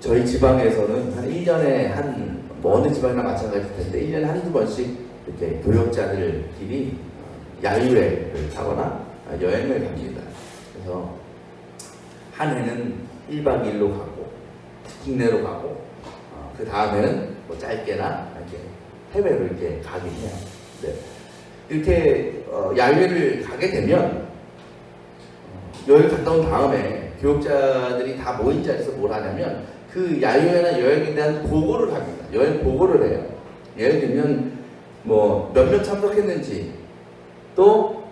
저희 지방에서는 한 1년에 뭐 어느 지방이나 마찬가지일 텐데 1년에 한두 번씩 이렇게 교역자들끼리 야유회를 하거나 여행을 갑니다. 그래서 한 해는 1박 2일로 가고 국내로 가고 그 다음에는 뭐 짧게나 이렇게 해외로 이렇게 가긴 해요. 네. 이렇게 야유회를 가게 되면 여행 갔다 온 다음에 교육자들이 다 모인 자리에서 뭘 하냐면 그 야유회나 여행에 대한 보고를 합니다. 여행 보고를 해요. 예를 들면 뭐 몇 명 참석했는지 또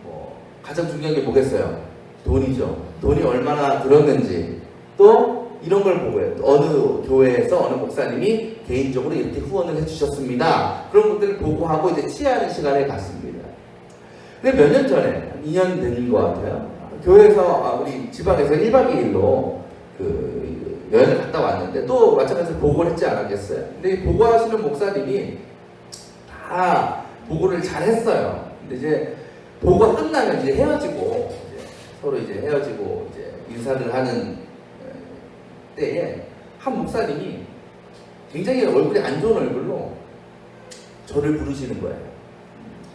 뭐 가장 중요한 게 뭐겠어요? 돈이죠. 돈이 얼마나 들었는지 또 이런 걸 보고요. 어느 교회에서 어느 목사님이 개인적으로 이렇게 후원을 해주셨습니다. 그런 것들을 보고하고 이제 치하는 시간에 갔습니다. 근데 몇 년 전에 한 2년 된 것 같아요. 교회에서 우리 지방에서 1박 2일로 그 여행을 갔다 왔는데 또 마찬가지로 보고를 했지 않았겠어요? 근데 보고하시는 목사님이 다 보고를 잘 했어요. 근데 이제 보고가 끝나면 이제 헤어지고 서로 이제 헤어지고 이제 인사를 하는 때에 한 목사님이 굉장히 얼굴이 안 좋은 얼굴로 저를 부르시는 거예요.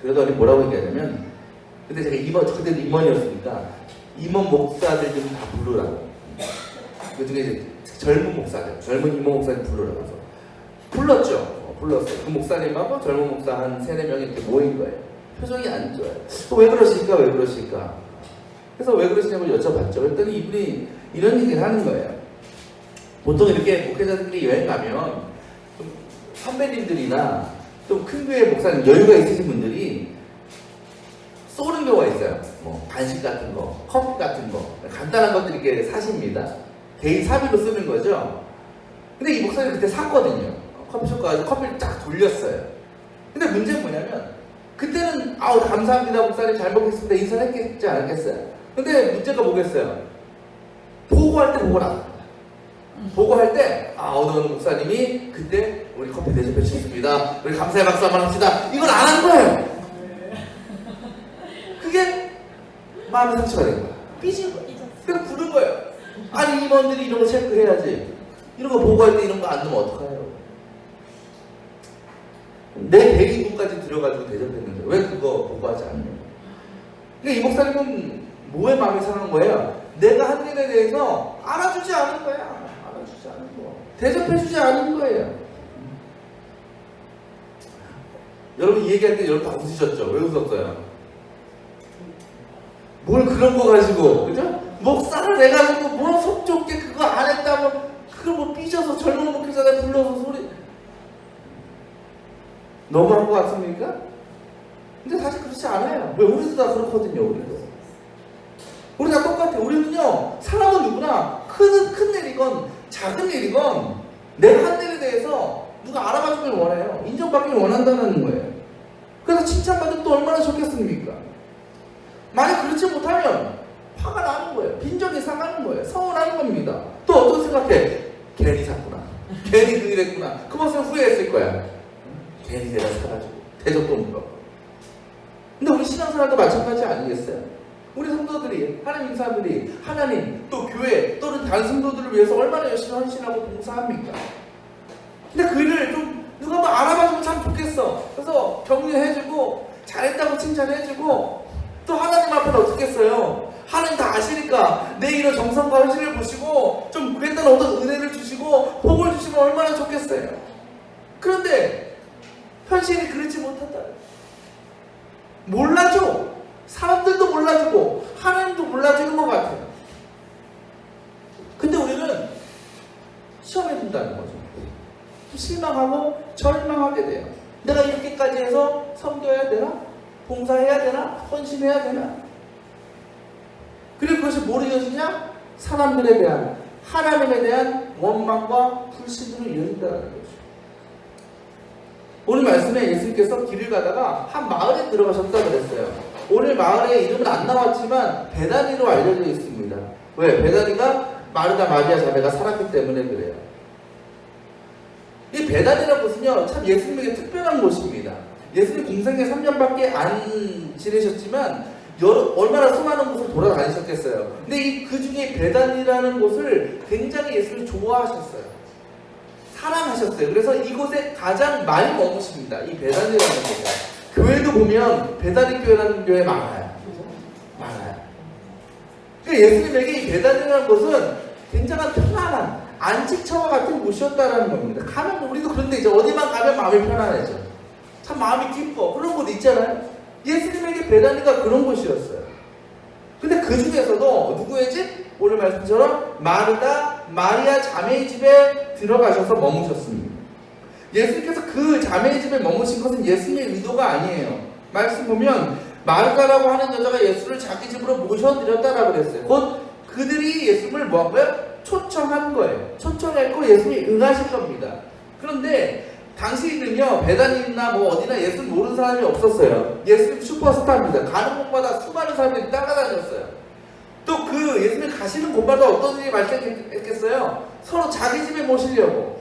그러더니 뭐라고 얘기하냐면, 근데 제가 그때는 임원이었으니까 임원 목사들 좀 다 부르라고. 그 중에 이제 젊은 목사들, 젊은 임원 목사들 부르라고 해서 불렀죠. 불렀어요. 그 목사님하고 젊은 목사 한 3-4명이 이렇게 모인 거예요. 표정이 안 좋아요. 왜 그러실까? 왜 그러실까? 그래서 왜 그러시냐고 여쭤봤죠. 그랬더니 이분이 이런 얘기를 하는 거예요. 보통 이렇게 목회자들끼리 여행 가면 좀 선배님들이나 좀 큰 교회 목사님 여유가 있으신 분들이 쏘는 경우가 있어요. 뭐 간식 같은 거, 커피 같은 거, 간단한 것들 이렇게 사십니다. 개인 사비로 쓰는 거죠. 근데 이 목사님 그때 샀거든요. 커피숍 가서 커피를 쫙 돌렸어요. 근데 문제는 뭐냐면 그때는 감사합니다 목사님 잘 먹겠습니다 인사를 했겠지 않았겠어요. 근데 문제가 뭐겠어요? 보고할 때 보고를 안 합니다. 보고할 때 어느 목사님이 그때 우리 커피 대접해 주셨습니다. 우리 감사의 박수 한번 합시다. 이걸 안 한 거예요. 그게 마음의 상처가 된 거야. 삐진 거야. 그래서 부른 거예요. 아니 임원들이 이런 거 체크해야지. 이런 거 보고할 때 이런 거 안 넣으면 어떡해요? 내 대리분까지 들어가지고 대접했는데 왜 그거 보고하지 않냐? 그러니까 이 목사님은 뭐에 마음이 상한 거예요? 내가 한 일에 대해서 알아주지 않은 거야. 알아주지 않은 거. 대접해주지 않은 거예요. 여러분 이 얘기할 때 여러분 다 웃으셨죠? 왜 웃었어요? 뭘 그런 거 가지고, 그죠? 목사를 내가지고 뭐 속 좁게 그거 안 했다고 그걸 뭐 삐져서 젊은 목회자들 불러서 소리 너무한 것 같습니까? 근데 사실 그렇지 않아요. 왜? 우리도 다 그렇거든요. 우리 다 똑같아요. 우리는요, 사람은 누구나 큰 일이건 작은 일이건 내가 한 일에 대해서 누가 알아봐주길 원해요. 인정받기를 원한다는 거예요. 그래서 칭찬받으면 또 얼마나 좋겠습니까? 만약 그렇지 못하면 화가 나는 거예요. 빈정이 상하는 거예요. 서운한 겁니다. 또 어떤 생각해? 괜히 샀구나. 괜히 그 일 했구나. 그 모습을 후회했을 거야. 괜히 내가 사가지고 대접도 못 받고. 근데 우리 신앙생활도 마찬가지 아니겠어요? 우리 성도들이, 하나님 사람들이 하나님 또 교회 또는 다른 성도들을 위해서 얼마나 열심히 헌신하고 봉사합니까? 근데 그 일을 좀 누가 뭐 알아봐주면 참 좋겠어. 그래서 격려해주고 잘했다고 칭찬해주고 또 하나님 앞에는 어떻게 했어요? 하나님 다 아시니까 내 이런 정성과 헌신을 보시고 좀 그랬다는 어떤 은혜를 주시고 복을 주시면 얼마나 좋겠어요. 그런데 현실이 그렇지 못하다. 몰라줘. 사람들도 몰라주고 하나님도 몰라주는 것 같아요. 근데 우리는 시험해 준다는 거죠. 실망하고 절망하게 돼요. 내가 이렇게까지 해서 섬겨야 되나? 봉사해야 되나? 헌신해야 되나? 그리고 그것이 뭘 이어지냐? 사람들에 대한, 하나님에 대한 원망과 불신으로 이어진다는 거죠. 오늘 말씀에 예수님께서 길을 가다가 한 마을에 들어가셨다고 그랬어요. 오늘 마을의 이름은 안 나왔지만 베다니로 알려져 있습니다. 왜? 베다니가 마르다 마리아 자매가 살았기 때문에 그래요. 이 베다니라는 곳은요, 참 예수님에게 특별한 곳입니다. 예수님 공생애 3년밖에 안 지내셨지만 얼마나 수많은 곳을 돌아다니셨겠어요. 근데 그 중에 베단이라는 곳을 굉장히 예수를 좋아하셨어요. 사랑하셨어요. 그래서 이곳에 가장 많이 머무십니다. 이 베단이라는 곳에. 교회도 보면 베다니 교회라는 교회 많아요. 많아요. 그러니까 예수님에게 이 베단이라는 곳은 굉장한 편안한 안식처와 같은 곳이었다라는 겁니다. 가면 우리도 그런데 이제 어디만 가면 마음이 편안해져. 참 마음이 기뻐. 그런 곳 있잖아요. 예수님에게 베다니가 그런 곳이었어요. 근데 그 중에서도 누구의 집? 오늘 말씀처럼 마르다, 마리아 자매의 집에 들어가셔서 머무셨습니다. 예수님께서 그 자매의 집에 머무신 것은 예수님의 의도가 아니에요. 말씀 보면 마르다라고 하는 여자가 예수를 자기 집으로 모셔드렸다라고 그랬어요. 곧 그들이 예수님을 뭐한 거예요? 초청한 거예요. 초청했고 예수님이 응하실 겁니다. 그런데 당시에는요, 베다니나 뭐 어디나 예수를 모르는 사람이 없었어요. 예수님 슈퍼스타입니다. 가는 곳마다 수많은 사람들이 따라다녔어요. 또 그 예수님 가시는 곳마다 어떤 일이 발생했겠어요? 서로 자기 집에 모시려고,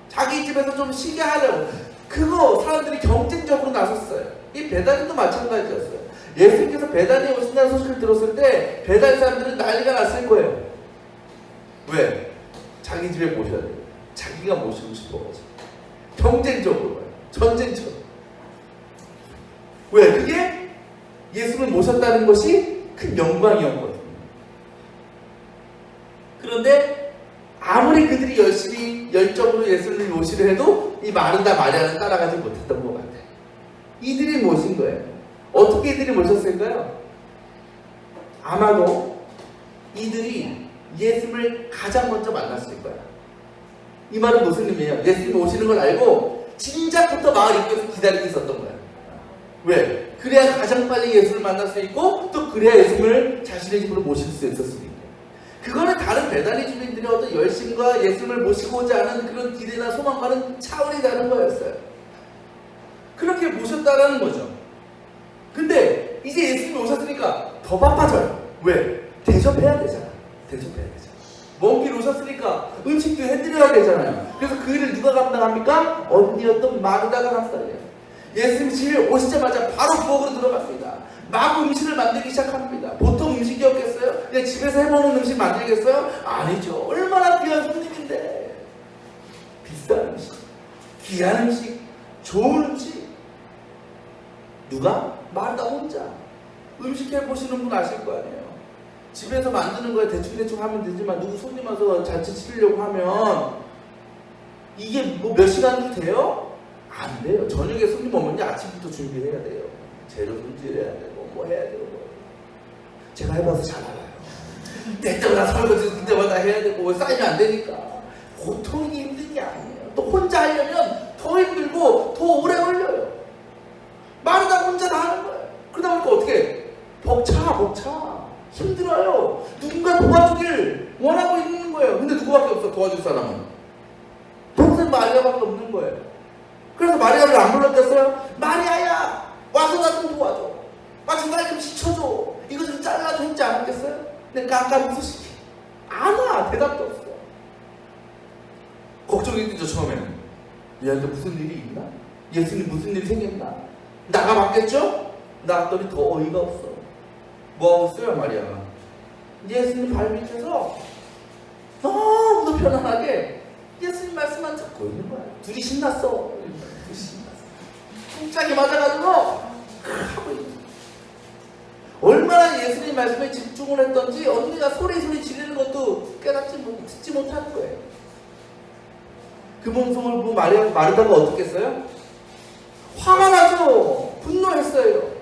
자기 집에서 좀 쉬게 하려고, 그거 사람들이 경쟁적으로 나섰어요. 이 베다니도 마찬가지였어요. 예수님께서 베다니에 오신다는 소식을 들었을 때 베다니 사람들은 난리가 났을 거예요. 왜? 자기 집에 모셔야 돼요. 자기가 모시고 싶어가지고. 경쟁적으로, 전쟁처럼. 왜? 그게 예수를 모셨다는 것이 큰 영광이었거든요. 그런데 아무리 그들이 열심히 열정으로 예수를 모시려 해도 이 마르다 마리아는 따라가지 못했던 것 같아요. 이들이 모신 거예요. 어떻게 이들이 모셨을까요? 아마도 이들이 예수를 가장 먼저 만났을 거예요. 이 말은 무슨 의미예요? 예수님이 오시는 걸 알고 진작부터 마을 입구에서 기다리고 있었던 거예요. 왜? 그래야 가장 빨리 예수를 만날 수 있고 또 그래야 예수님을 자신의 집으로 모실 수 있었으니까. 그거는 다른 베다니 주민들의 어떤 열심과 예수님을 모시고 오지 않은 그런 기대나 소망과는 차원이 다른 거였어요. 그렇게 모셨다라는 거죠. 근데 이제 예수님이 오셨으니까 더 바빠져요. 왜? 대접해야 되잖아. 대접해야 되잖아. 먼 길 오셨으니까 음식도 해드려야 되잖아요. 그래서 그 일을 누가 감당합니까? 언니였던 마르다가 감당해요. 예수님이 집에 오시자마자 바로 부엌으로 들어갑니다. 막 음식을 만들기 시작합니다. 보통 음식이었겠어요? 그냥 집에서 해먹는 음식 만들겠어요? 아니죠. 얼마나 귀한 손님인데. 비싼 음식, 귀한 음식, 좋은 음식. 누가? 마르다 혼자. 음식 해보시는 분 아실 거 아니에요. 집에서 만드는 거에 대충 하면 되지만 누구 손님 와서 잔치 치르려고 하면 이게 뭐 몇 시간도 돼요? 안 돼요. 저녁에 손님 오면 아침부터 준비해야 돼요. 재료 손질해야 되고 뭐 해야 되고 뭐. 제가 해봐서 잘 알아요. 때때마다 설거지 그때마다 해야 되고 쌓이면 안 되니까. 보통 힘든 게 아니에요. 또 혼자 하려면 더 힘들고 더 오래 걸려요. 마르다 혼자 다 하는 거예요. 그러다 보니까 어떻게 벅차 힘들어요. 누군가 도와주길 원하고 있는 거예요. 근데 누구밖에 없어. 도와줄 사람은 동생 마리아밖에 없는 거예요. 그래서 마리아를 안 불렀겠어요? 마리아야 와서 나 좀 도와줘. 와서 나 좀 시켜줘. 이거 좀 잘라줘 했지 않았겠어요? 근데 깜깜 웃으시기 안 와. 대답도 없어. 걱정했겠죠 처음에는. 얘한테 무슨 일이 있나? 예수님 무슨 일이 생겼나? 나가봤겠죠? 나갔더니 더 어이가 없어. 뭐 하고 있어요 마리아가? 예수님 발 밑에서 너무 편안하게 예수님 말씀만 듣고 있는 거야. 둘이 신났어. 쿵짝이 맞아가지고 하고 있는 거야. 얼마나 예수님 말씀에 집중을 했던지 언니가 소리 지르는 것도 듣지 못하는 거예요. 그 몸성을 보고 마르다가 어떻게 했어요? 화가 나죠. 분노했어요.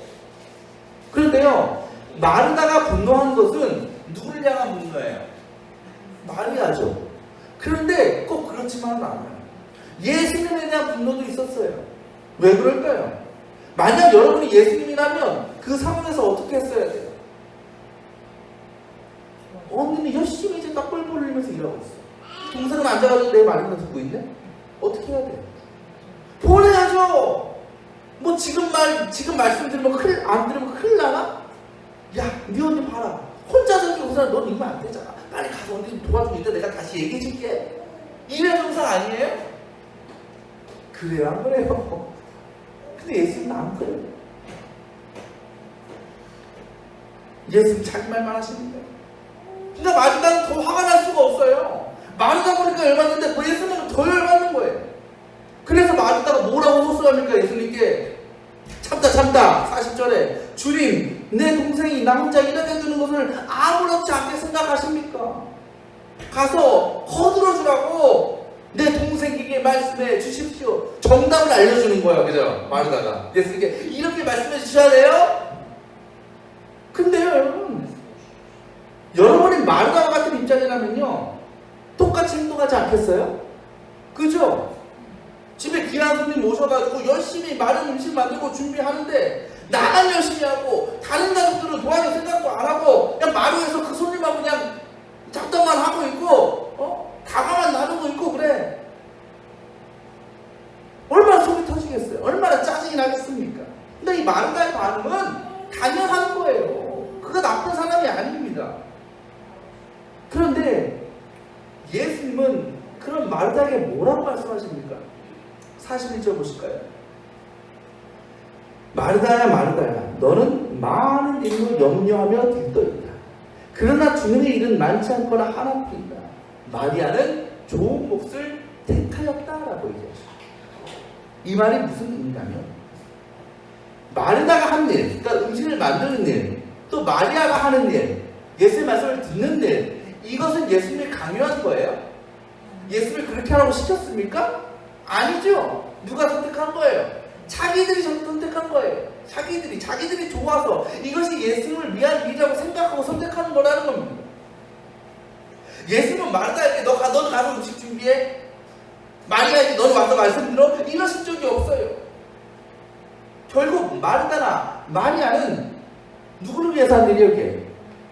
그런데요, 마르다가 분노한 것은 누구를 향한 분노예요? 마리아죠. 그런데 꼭 그렇지만은 않아요. 예수님에 대한 분노도 있었어요. 왜 그럴까요? 만약 여러분이 예수님이라면 그 상황에서 어떻게 했어야 돼요? 언니는 열심히 이제 딱 뻘뻘 흘리면서 일하고 있어. 동생은 앉아가지고 내 말만 듣고 있네? 어떻게 해야 돼요? 보내야죠. 뭐 지금 말씀 들으면 안 들으면 큰일 나나? 야, 네 언니 봐라. 혼자 저기 우선 넌 이러면 안 되잖아. 빨리 가서 언니 좀 도와주고 이따 내가 다시 얘기해 줄게. 이래 정상 아니에요? 그래요, 안 그래요? 근데 예수님은 안 그래요. 예수님 자기 말만 하시는 거예요. 근데 마르다는 더 화가 날 수가 없어요. 마르다 보니까 열받는데 뭐 예수님은 더 열받는 거예요. 그래서 마르다가 뭐라고 호소합니까? 예수님께 참다 40절에 주님 내 동생이 나 혼자 이렇게 두는 것을 아무렇지 않게 생각하십니까? 가서 거들어 주라고 내 동생에게 말씀해 주십시오. 정답을 알려주는 거예요. 그죠? 마르다가 예수님께 이렇게 말씀해 주셔야 돼요? 근데요 여러분이 마르다와 같은 입장이라면요 똑같이 행동하지 않겠어요? 그죠? 집에 귀한 손님 모셔가지고 열심히 많은 음식 만들고 준비하는데 나만 열심히 하고 다른 가족들은 도와줄 생각도 안 하고 그냥 마루에서 그 손님하고 그냥 잡담만 하고 있고 다가만 나누고 있고 그래. 얼마나 속이 터지겠어요? 얼마나 짜증이 나겠습니까? 근데 이 마르다의 반응은 당연한 거예요. 그가 나쁜 사람이 아닙니다. 그런데 예수님은 그런 마르다에게 뭐라고 말씀하십니까? 41절 보실까요? 마르다야 너는 많은 일로 염려하며 들떠있다. 그러나 주님의 일은 많지 않거나 하나뿐이다. 마리아는 좋은 몫을 택하였다라고 얘기하십니다. 이 말이 무슨 의미냐면 마르다가 한 일, 그러니까 음식을 만드는 일, 또 마리아가 하는 일, 예수의 말씀을 듣는 일, 이것은 예수님이 강요한 거예요? 예수님이 그렇게 하라고 시켰습니까? 아니죠. 누가 선택한 거예요? 자기들이 선택한 거예요. 자기들이 좋아서 이것이 예수님을 위한 일이라고 생각하고 선택하는 거라는 겁니다. 예수님은 마르다에게 너는 가서 음식 준비해. 마리아에게 너는 와서 말씀 들어. 이러신 적이 없어요. 결국 마르다나 마리아는 누구를 위해서 한 일이에요? 이게?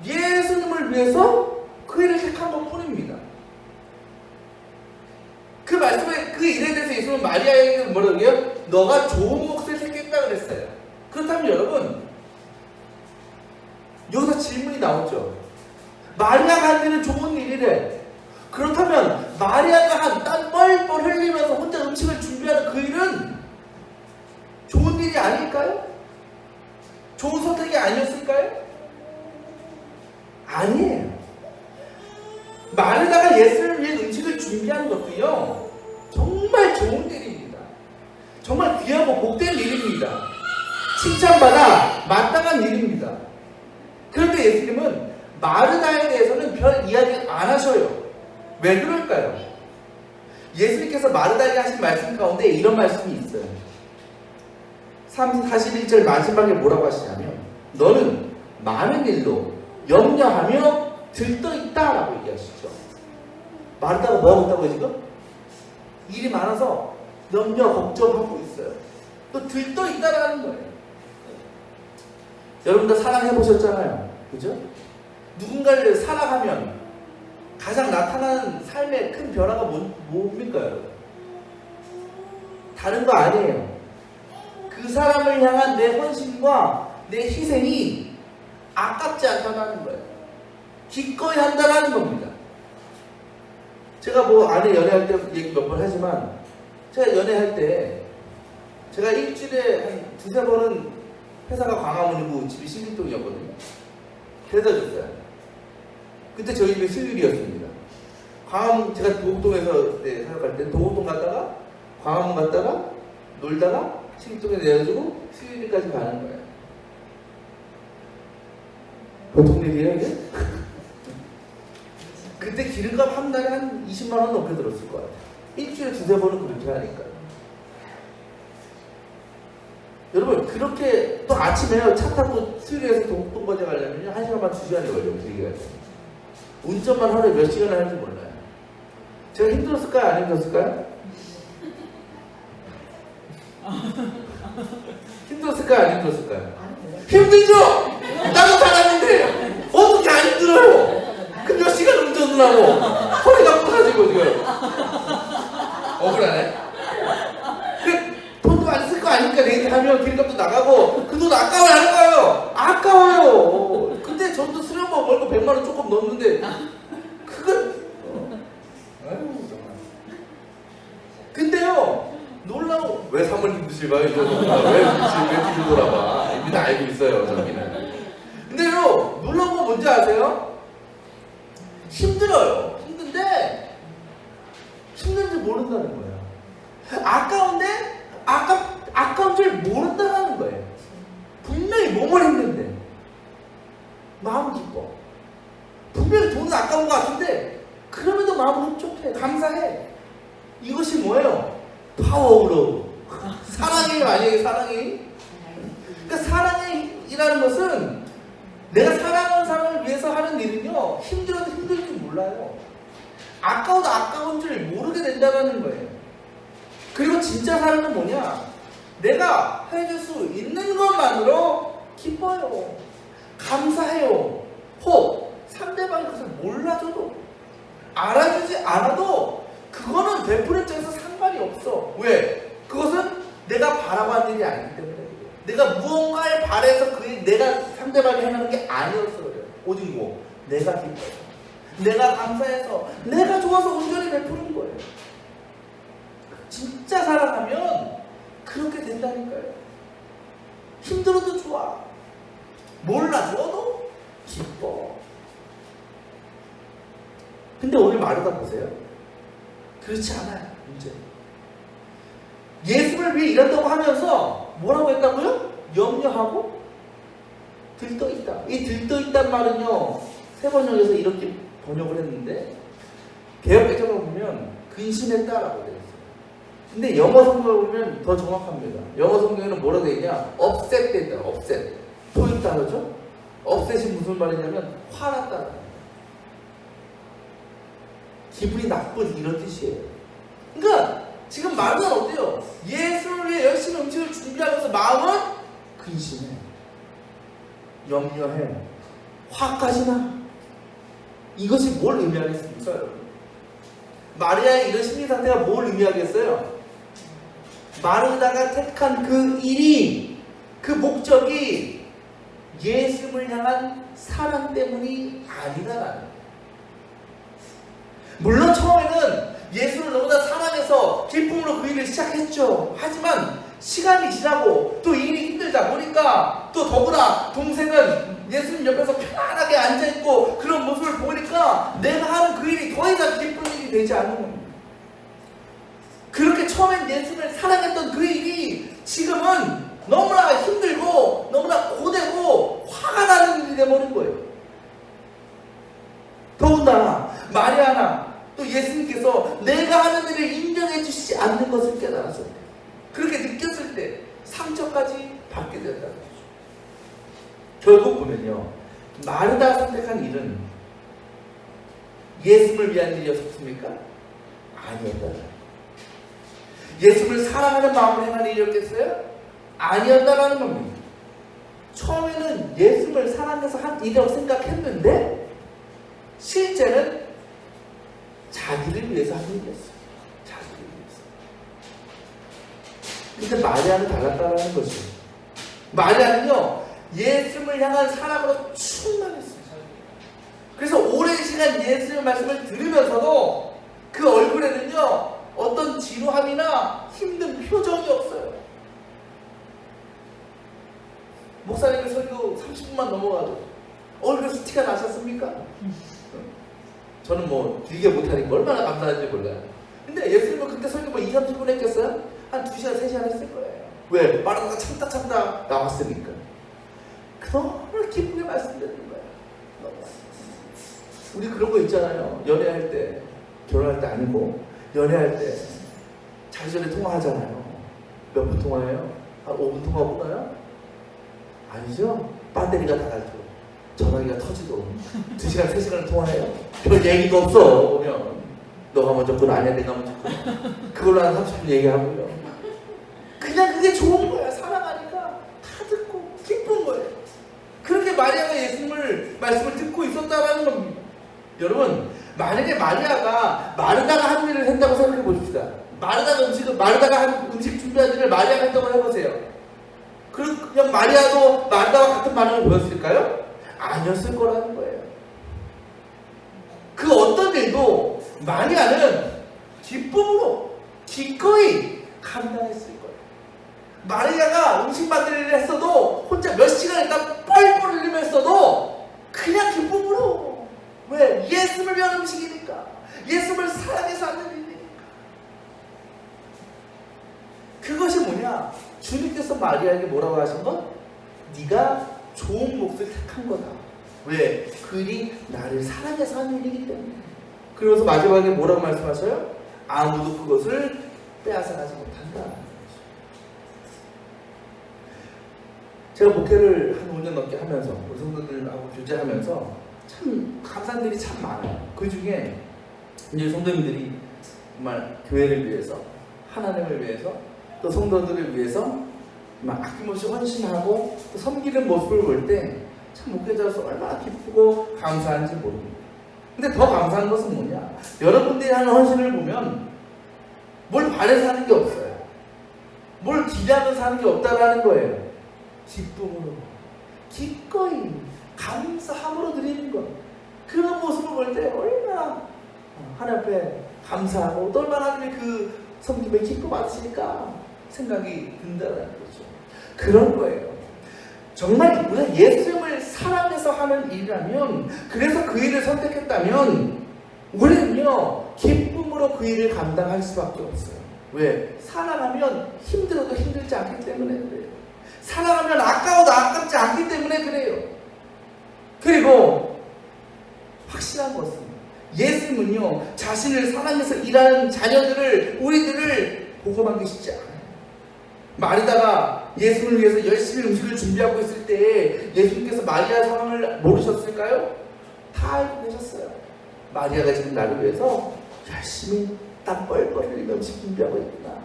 예수님을 위해서 그 일을 택한 것 뿐입니다. 그 말씀에 그 일에 대해서 예수님은 마리아에게 뭐라고 해요? 너가 좋은 몫을 택했다 그랬어요. 그렇다면 여러분 여기서 질문이 나오죠. 마리아가 한 일은 좋은 일이래. 그렇다면 마리아가 한 땀 뻘뻘 흘리면서 혼자 음식을 준비하는 그 일은 좋은 일이 아닐까요? 좋은 선택이 아니었을까요? 아니에요. 마르다가 예수를 위해 음식을 준비하는 것도요 정말 좋은 일입니다. 정말 귀하고 복된 일입니다. 칭찬받아 마땅한 일입니다. 그런데 예수님은 마르다에 대해서는 별 이야기 안 하셔요. 왜 그럴까요? 예수님께서 마르다에게 하신 말씀 가운데 이런 말씀이 있어요. 41절 마지막에 뭐라고 하시냐면 너는 많은 일로 염려하며 들떠있다라고 얘기하시죠. 마르다가 뭐하고 있다고요 지금? 일이 많아서 염려 걱정하고 있어요. 또 들떠있다라는 거예요. 여러분들 사랑해보셨잖아요. 그죠? 누군가를 사랑하면 가장 나타나는 삶의 큰 변화가 뭡니까 여러분? 다른 거 아니에요. 그 사람을 향한 내 헌신과 내 희생이 아깝지 않다는 거예요. 기꺼이 한다는 겁니다. 제가 아내 연애할 때 얘기 몇 번 하지만 제가 연애할 때 제가 일주일에 한 두세 번은 회사가 광화문이고 집이 신길동이었거든요. 데려다 줬어요. 그때 저희 집이 수요일이었습니다. 광화문 제가 도곡동에서 생각할 때 도곡동 갔다가 광화문 갔다가 놀다가 신길동에 내려주고 수요일까지 가는 거예요. 보통 일이에요 이게? 그때 기름값 한 달에 한 20만 원 넘게 들었을 것 같아요. 일주일에 두세 번은 그렇게 하니까요. 여러분 그렇게 또 아침에 차 타고 수요일에서 도곡동까지 가려면 1시간 반 2시간이 걸려요. 길게 가요. 운전만 하루에 몇 시간을 하는지 몰라요. 제가 힘들었을까요? 안 힘들었을까요? 힘들었을까요? 안 힘들었을까요? 힘들죠? 나도 사람인데 어떻게 안 힘들어요? 그 몇 시간 운전을 하고 허리가 부러지고 지금 억울하네. 돈도 안 쓸 거 아니까 데이트 하면 기름값도 나가고 그 돈 아까워야 하는 거예요. 아까워요. 근데 저도 수련복 월급 100만 원 조금 넘는데 그걸 아유 정말. 근데요 놀라워. 왜 사모님 드실까요? 왜 뒤를 돌아봐. 이미 다 알고 있어요 저기는. 근데요 놀라운 힘들어요. 힘든데 힘든지 모른다는 거예요. 아까운데 아까운 줄 모른다는 거예요. 분명히 몸은 힘든데 마음은 기뻐. 분명히 돈은 아까운 것 같은데 그럼에도 마음은 흡족해. 감사해. 이것이 뭐예요? 파워 오브 러브. 사랑이에요, 아니에요? 사랑이? 그러니까 사랑이라는 것은 내가 사랑하는 사람을 위해서 하는 일은요, 힘들어도 힘들 줄 몰라요. 아까워도 아까운 줄 모르게 된다는 거예요. 그리고 진짜 사랑은 뭐냐? 내가 해줄 수 있는 것만으로 기뻐요. 감사해요. 혹 상대방이 그것을 몰라줘도 알아주지 않아도 그거는 베풀 입장에서 상관이 없어. 왜? 그것은 내가 바라고 일이 아니기 때문에. 내가 무언가를 바래서 내가 상대방이 해내는 게 아니어서 그래요. 오직 뭐? 내가 기뻐서, 내가 감사해서, 내가 좋아서 온전히 베푸는 거예요. 진짜 사랑하면 그렇게 된다니까요. 힘들어도 좋아. 몰라줘도 기뻐. 근데 오늘 마르다 보세요. 그렇지 않아요. 문제. 예수를 위해 일한다고 하면서 뭐라고 했다고요? 염려하고 들떠있다. 이 들떠있단 말은요, 세 번역에서 이렇게 번역을 했는데 개역개정을 보면 근심했다라고 되어 있어요. 근데 영어 성경을 보면 더 정확합니다. 영어 성경에는 뭐라고 되어 있냐? 업셋 됐다. 업셋. 토익 단어죠? 업셋이 무슨 말이냐면 화났다. 기분이 나쁜 이런 뜻이에요. 그러니까 지금 말은 어때요? 예수를 위해 열심히 음식을 준비하면서 마음은 근심해, 염려해, 화까지 나. 이것이 뭘 의미하겠습니까, 여러분? 마리아의 이런 심리 상태가 뭘 의미하겠어요? 마르다가 택한 그 일이, 그 목적이 예수를 향한 사랑 때문이 아니라라는 거예요. 물론 처음에는 예수를 너무나 사랑해서 기쁨으로 그 일을 시작했죠. 하지만 시간이 지나고 또 일이 힘들다 보니까 또 더구나 동생은 예수님 옆에서 편안하게 앉아있고 그런 모습을 보니까 내가 하는 그 일이 더 이상 기쁜 일이 되지 않는 겁니다. 그렇게 처음엔 예수를 사랑했던 그 일이 지금은 너무나 힘들고 너무나 고되고 화가 나는 일이 되어버린 거예요. 더군다나 마리아나 또 예수님께서 내가 하는 일을 인정해 주시지 않는 것을 깨달았을 때, 그렇게 느꼈을 때 상처까지 받게 된다는 거죠. 결국 보면요, 마르다가 선택한 일은 예수를 위한 일이었습니까? 아니었다. 예수를 사랑하는 마음으로 행한 일이었겠어요? 아니었다라는 겁니다. 처음에는 예수를 사랑해서 한 일이라고 생각했는데 실제는 자기를 위해서 한 일이었어요. 자기를 위해서. 근데 마리아는 달랐다는 것이에요. 마리아는요, 예수를 향한 사랑으로 충만했어요. 그래서 오랜 시간 예수의 말씀을 들으면서도 그 얼굴에는요, 어떤 지루함이나 힘든 표정이 없어요. 목사님의 설교 30분만 넘어가도 얼굴에서 티가 나셨습니까? 저는 뭐 길게 못하니까 얼마나 감사한지 몰라요. 근데 예수님은 그때 설교 뭐 2, 30분 했겠어요? 한 2시간, 3시간 했을 거예요. 왜? 말하다가 참다 나왔으니까. 너무 기쁘게 말씀드리는 거예요. 우리 그런 거 있잖아요. 연애할 때, 결혼할 때 아니고 연애할 때 자기 전에 통화하잖아요. 몇 분 통화해요? 한 5분 통화하고 나요? 아니죠? 배터리가 다 닳고 전화기가 터지고 2시간, 3시간을 통화해요. 별 얘기도 없어. 보면 너가 먼저 건 아니야, 내가 먼저 건. 그걸로 한 30분 얘기하고요. 그냥 그게 좋은 거야. 사랑하니까 다 듣고 기쁜 거예요. 그렇게 마리아가 예수님을 말씀을 듣고 있었다라는 겁니다. 여러분, 만약에 마리아가 마르다가 한 일을 한다고 생각해 보십시다. 마르다가 한 음식 준비한 일을 마리아가 했다고 해보세요. 그냥 마리아도 마르다와 같은 반응을 보였을까요? 아니었을 거라는 거예요. 그 어떤 일도 마리아는 기쁨으로 기꺼이 감당했을 거예요. 마리아가 음식 만들 일을 했어도 혼자 몇 시간 있다 뻘뻘 흘리며 했어도 그냥 기쁨으로. 왜? 예수를 예수님을 위한 음식이니까. 예수님을 사랑해서 하는 일이니까. 그것이 뭐냐? 주님께서 마리아에게 뭐라고 하신 것? 네가 좋은 몫을 택한 거다. 왜? 그 일이 나를 사랑해서 하는 일이기 때문에. 그러면서 마지막에 뭐라고 말씀하셔요? 아무도 그것을 빼앗아가지 못한다. 제가 목회를 한 5년 넘게 하면서 우리 성도들하고 교제하면서 참 감사한 일이 참 많아요. 그 중에 이제 성도님들이 정말 교회를 위해서, 하나님을 위해서, 또 성도들을 위해서 막 아낌없이 헌신하고 또 섬기는 모습을 볼 때 참 목회자로서 얼마나 기쁘고 감사한지 모릅니다. 근데 더 감사한 것은 뭐냐? 여러분들이 하는 헌신을 보면 뭘 바래서 하는 게 없어요. 뭘 기대하면서 하는 게 없다라는 거예요. 기쁨으로, 기꺼이, 감사함으로 드리는 것. 그런 모습을 볼 때 얼마나 하나님 앞에 감사하고 또 얼마나 하나님의 그 섬김에 기뻐 받으시니까 생각이 든다는 거죠. 그런 거예요. 정말 우리가 예수님을 사랑해서 하는 일이라면, 그래서 그 일을 선택했다면 우리는요 기쁨으로 그 일을 감당할 수밖에 없어요. 왜? 사랑하면 힘들어도 힘들지 않기 때문에 그래요. 사랑하면 아까워도 아깝지 않기 때문에 그래요. 그리고 확실한 것은 예수님은요 자신을 사랑해서 일하는 자녀들을, 우리들을 보고만 계시지 않아요. 마리다가 예수님을 위해서 열심히 음식을 준비하고 있을 때 예수님께서 마리아 상황을 모르셨을까요? 다 알고 계셨어요. 마리아가 지금 나를 위해서 열심히 땀 뻘뻘 흘리며 음식 준비하고 있구나.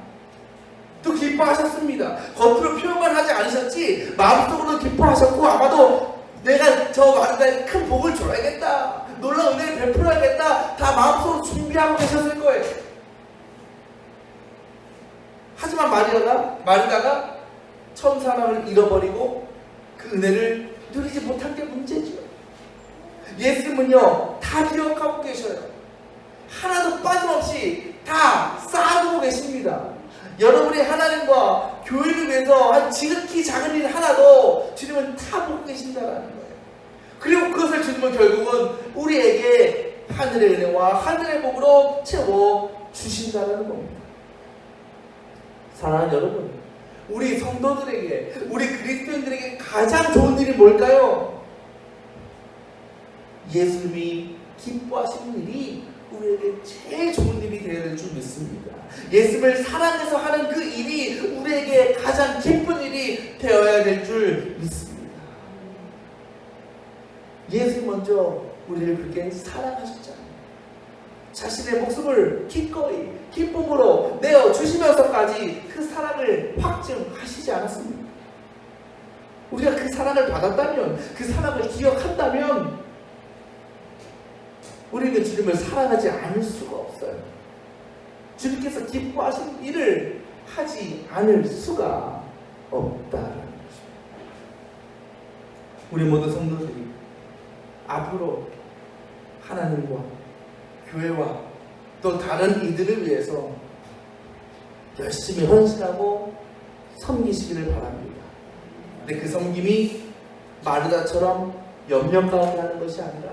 또 기뻐하셨습니다. 겉으로 표현만 하지 않으셨지 마음속으로 기뻐하셨고, 아마도 내가 저 마리아에 큰 복을 줘야겠다, 놀라운 은혜를 베풀어야겠다, 다 마음속으로 준비하고 계셨을 거예요. 하지만 마리다가 처음 사랑을 잃어버리고 그 은혜를 누리지 못한 게 문제죠. 예수님은요 다 기억하고 계셔요. 하나도 빠짐없이 다 쌓아두고 계십니다. 여러분이 하나님과 교회를 위해서 한 지극히 작은 일 하나도 주님은 다 보고 계신다라는 거예요. 그리고 그것을 주님은 결국은 우리에게 하늘의 은혜와 하늘의 복으로 채워 주신다라는 겁니다. 사랑하는 여러분, 우리 성도들에게, 우리 그리스도인들에게 가장 좋은 일이 뭘까요? 예수님이 기뻐하시는 일이 우리에게 제일 좋은 일이 되어야 될 줄 믿습니다. 예수님을 사랑해서 하는 그 일이 우리에게 가장 기쁜 일이 되어야 될 줄 믿습니다. 예수님 먼저 우리를 그렇게 사랑하셨잖아요. 자신의 목숨을 기꺼이 기쁨으로 내어 주시면서까지 그 사랑을 확증하시지 않았습니까? 우리가 그 사랑을 받았다면, 그 사랑을 기억한다면 우리는 주님을 사랑하지 않을 수가 없어요. 주님께서 기뻐하신 일을 하지 않을 수가 없다는 것입니다. 우리 모든 성도들이 앞으로 하나님과 교회와 또 다른 이들을 위해서 열심히 헌신하고 섬기시기를 바랍니다. 근데 그 섬김이 마르다처럼 염려 가운데 하는 것이 아니라,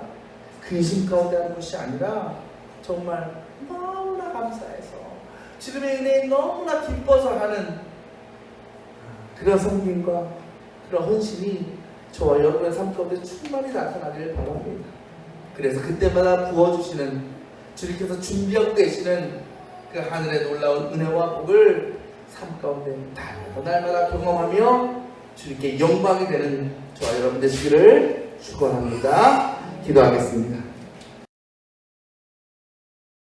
근심 가운데 하는 것이 아니라, 정말 너무나 감사해서 주님의 은혜에 너무나 기뻐서 하는 그런 섬김과 그런 헌신이 저와 여러분의 삶 가운데 충만히 나타나기를 바랍니다. 그래서 그때마다 부어주시는, 주님께서 준비하고 계시는 그 하늘의 놀라운 은혜와 복을 삶 가운데 날마다 경험하며 주님께 영광이 되는 저와 여러분 되시기를 축원합니다. 기도하겠습니다.